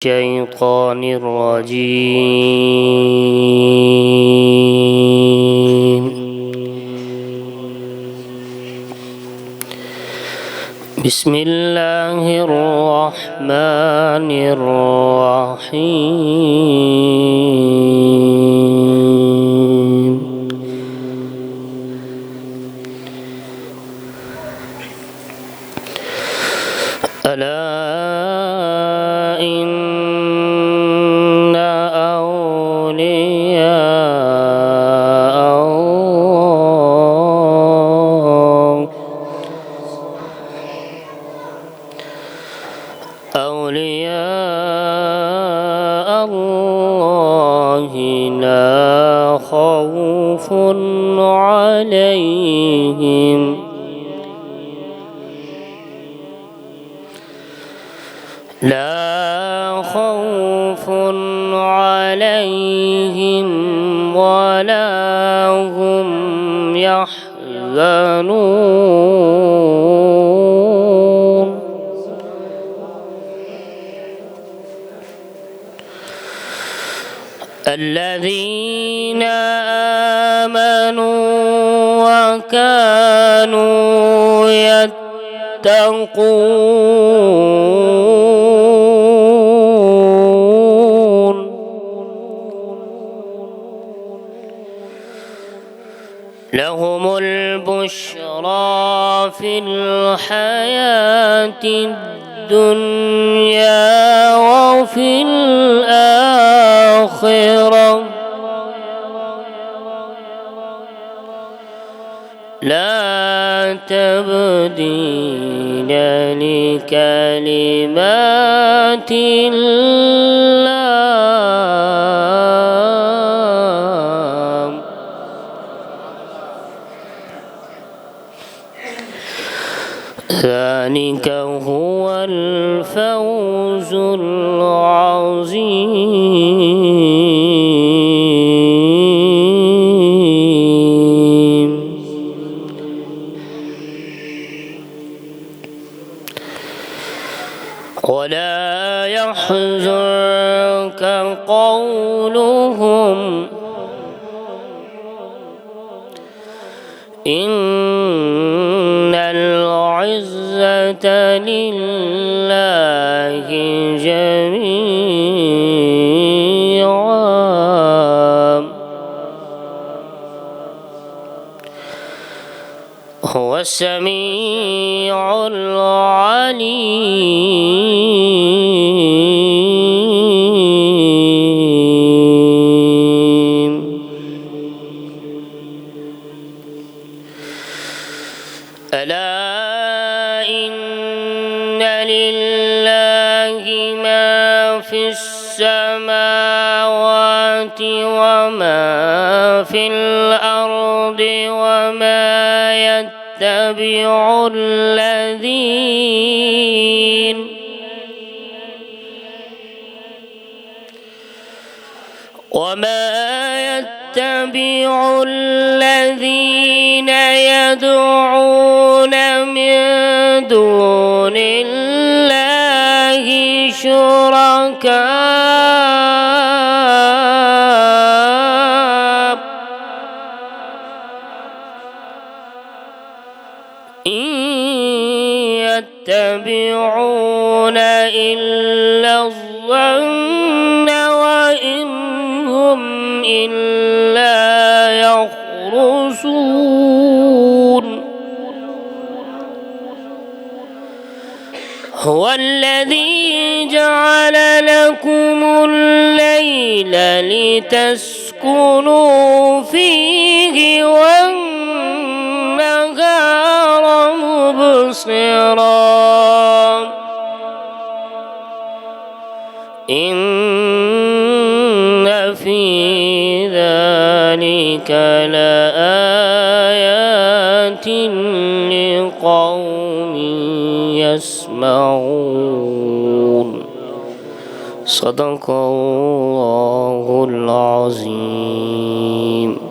الشيطان الرجيم. بسم الله الرحمن الرحيم. ألا إن أولياء الله لا خوف عليهم ولا هم يحزنون. الذين آمنوا وكانوا يتقون لهم البشرى في الحياة الدنيا وفي الآخرة لا تبديل لكلمات الله ذلك هو الفوز العظيم. ولا يحزنك قولهم إن العزة لله جميعا هو السميع العليم. ألا إن لله ما في السماوات وما في الأرض وما يتبع الذين يدعون من دون الله شركاء إن يتبعون إلا الظن وإن هم إلا يخرصون. هو الذي جعل لكم الليل لتسكنوا فيه والنهار مبصرا إن في ذلك لآيات لقوم يسمعون. صدق الله العظيم.